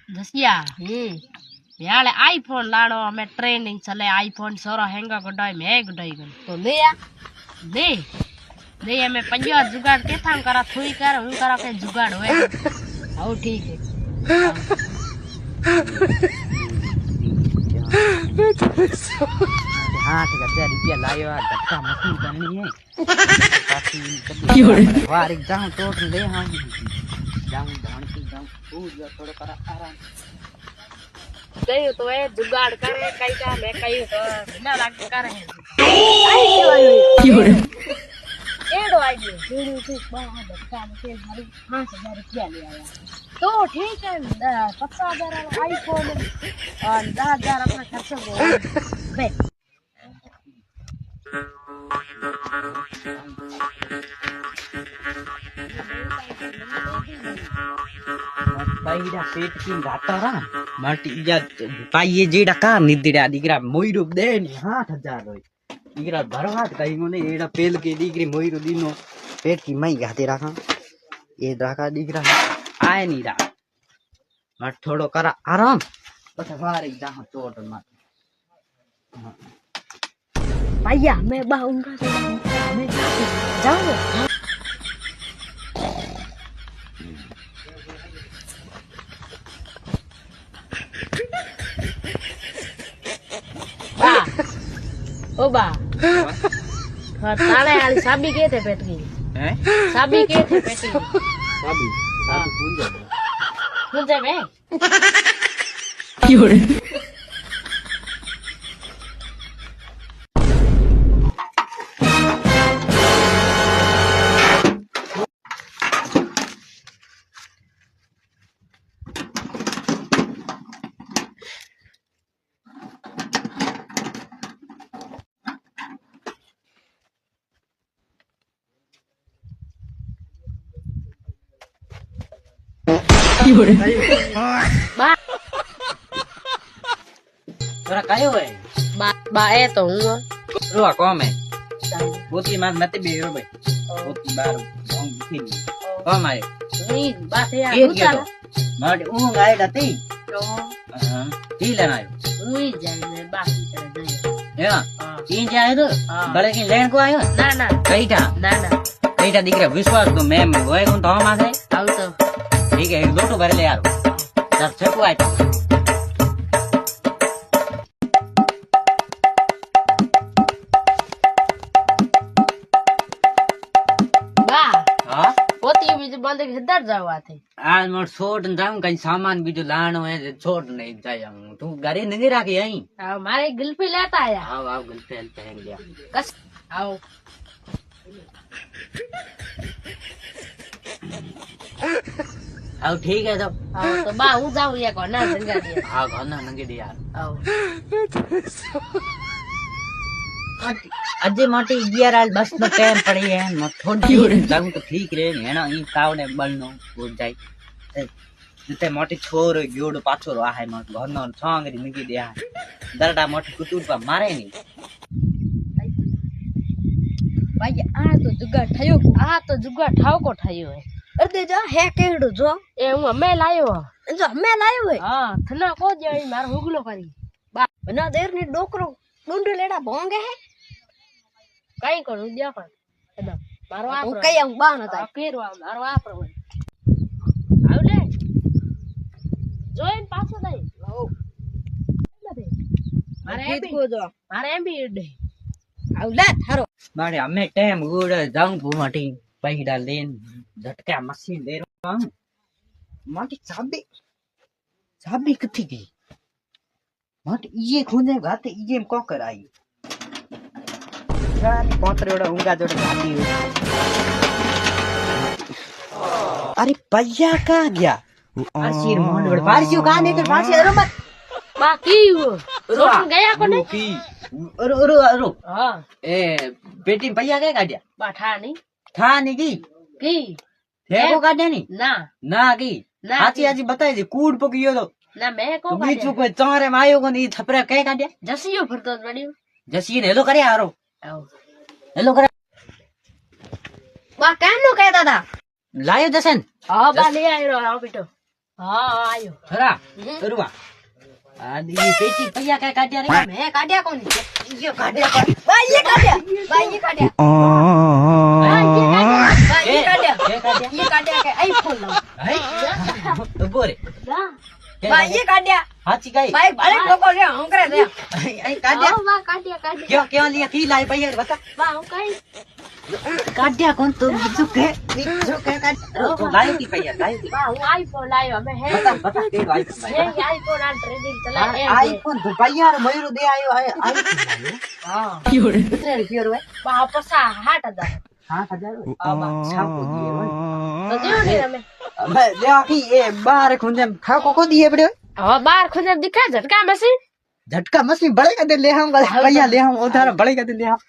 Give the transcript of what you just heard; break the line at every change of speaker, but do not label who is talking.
Jasiya Yale iPhone लाड़ो मैं training चले iPhone सोरा हेंगा गडाई मैं गडाई गन तो ले या दे दे मैं पंजा जुगाड़ के थां करा थोई कर हूं करा के जुगाड़ होए हाउ ठीक है
हाँ ठीक है रुपया लायो धक्का मशीन करनी है वार जाऊं तो ले हाँ जाऊं धान जाऊं तू थोड़ा करा आराम
कई तो ए जुगाड़ करे कई का मैं कई तो बिना लाग करे एडो आईडिया सीढ़ी से बाहर धक्का से मारी 5000 रुपया ले आया तो ठीक है 50,000 वाला आईफोन और 10,000 अपना खर्च हो बे
पैदा पेट की घाटा माटी जा पाइए जेड़ा का निदिड़ा दीकरा मोईरो दे ने 8000 होय दीकरा भरवात कई मोने एड़ा पेल के दीकरी मोईरो दीनो पेट की मई घाते राखा ये राखा दीकरा आए नहीं रा मत थोड़ो करा आराम बस वारे जा चोट मत
भैया मैं बाऊंगा मैं जाऊंगा बा ओ बा ताले वाली साबी के थे पेट की
हैं
साबी के थे पेट की
साबी हां
सुन जा मैं
क्यों
बा
तोरा कायो है
बा ए तो हूं
रुआ कौन है बोती मार मत बेरो भाई बोती बार हम बिखी कौन आए
नहीं बात है
ये क्या तो मार ऊंग आए डती
तो
हां ती लेना आयो
उई जाए मैं बाकी करे जाए
या तीन जाए तो बड़े की लेन को आयो
ना ना
कईटा
ना
दिख रहा विश्वास तो मैं होए कौन तो माथे
आओ तो
ठीक है एक लोटो भर ले यार सब छको आए
बा
हां
पोती भी बंदे के दर जावा थे
आज मोर छोट जाऊं कहीं सामान भी जो लानो है छोट नहीं जाया हूं तू घरे नहीं राखी आई
हमारे गिल्फी लेता आया
आओ गलते पहन लिया
कस आओ
आओ ठीक है तो
आओ तो बा हूं जाऊं या को ना संगा दिया
आओ घना नंगे दे यार
आओ
अजय माटी 11 बस में टाइम पड़ी है मैं थोड़ी जाऊं तो ठीक रे है ना ई तावने बलनो हो जाए जते मोटी छोर गोड़ पाछो रहा है मत घनो छांगरी नंगे दे दरडा मोटी कुतुर पर मारे नहीं
भाई आ तो जुगा ठाव को ठायो है
अरे जा है केड़ो जो
ए हूं मैं लायो
जो मैं लायो है
हां थना को जाई मार हुगलो करी
बा बिना देर ने डोकरो डुंडो लेड़ा भोंगे है
कई करू दिया कर एकदम मारो आप
कई हम बान था
केरवा मारो आप आवले जोइन पाछो दई लो मारे एम भी दे
आवले थारो
मारे हमें टाइम गुड़ जाऊं भूमाटी पैसा लेन झटका मशीन दे रहा हूं माटी चाबी कथी गई माटी ये खोने गाते ये को कराई गाली कोतरेड़ा उंगा जोड़े गाती हुई अरे भैया कहां गया आशीर मोहन बड़ पारसियो कहां नहीं तो पारसी अरे मत
बाकी वो रोट गया को नहीं
की अरो
हां
ए बेटी भैया के गाड़िया
बैठा नहीं
था नहीं की थे को गाड़िया नहीं ना की आची आची बताई दे कूड़ पकियो तो
ना मैं को
बीचू कोई चारे में आयो को नहीं थपरा के गाड़िया
जसियो फिर तो बड़ियो
जसी ने हेलो करे आरो
आओ
हेलो करे
बा कानो कहता था
लायो जसन
हां बा ले आयो आओ बेटो હા આયો
ખરા કરવા આ દી પેટી પૈયા કઈ કાઢ્યા રે
મેં કાઢ્યા કોણ ઈયો કાઢ્યા કોણ ભાઈ એ કાઢ્યા ભાઈ એ કાઢ્યા ભાઈ એ કાઢ્યા
કે કાઢ્યા
ઈ કાઢ્યા કે આઈફોન લાવ
હે ઉભો રે
ભાઈ એ કાઢ્યા
હાચી ગઈ
ભાઈ ભલે લોકો રે હું કરે છે
અહીં કાઢ્યા
વાહ કાઢ્યા કાઢ્યા
ક્યો ક્યો લિયા કી લાય પૈયા બતા
વાહ હું કઈ
કાઢ્યા કોણ તો બીજું કે કાઢ લાયો કી પૈયા લાયો કી
વાહ હું આઈફોન લાવ્યો અમે હે
બતા બતા કે આઈફોન
હે આઈફોન આ ટ્રેડિંગ ચલાય એમ
આઈફોન તો પૈયા મયુર દે આયો આઈફોન
હા
કેટલા રૂપિયા રે
બા પસા 6000
6000 આમાં છાપો દીએ હોય
તો દેવ ને અમે
હવે લેવાકી એ બાર ખુંજમ ખાકો કો દીએ પડ્યો
હવે બાર ખુદે દિખા ઝટકા મશીન
झटका मशीन बड़े का दे ले हम भैया ले हम उधार बड़े का दे ले हम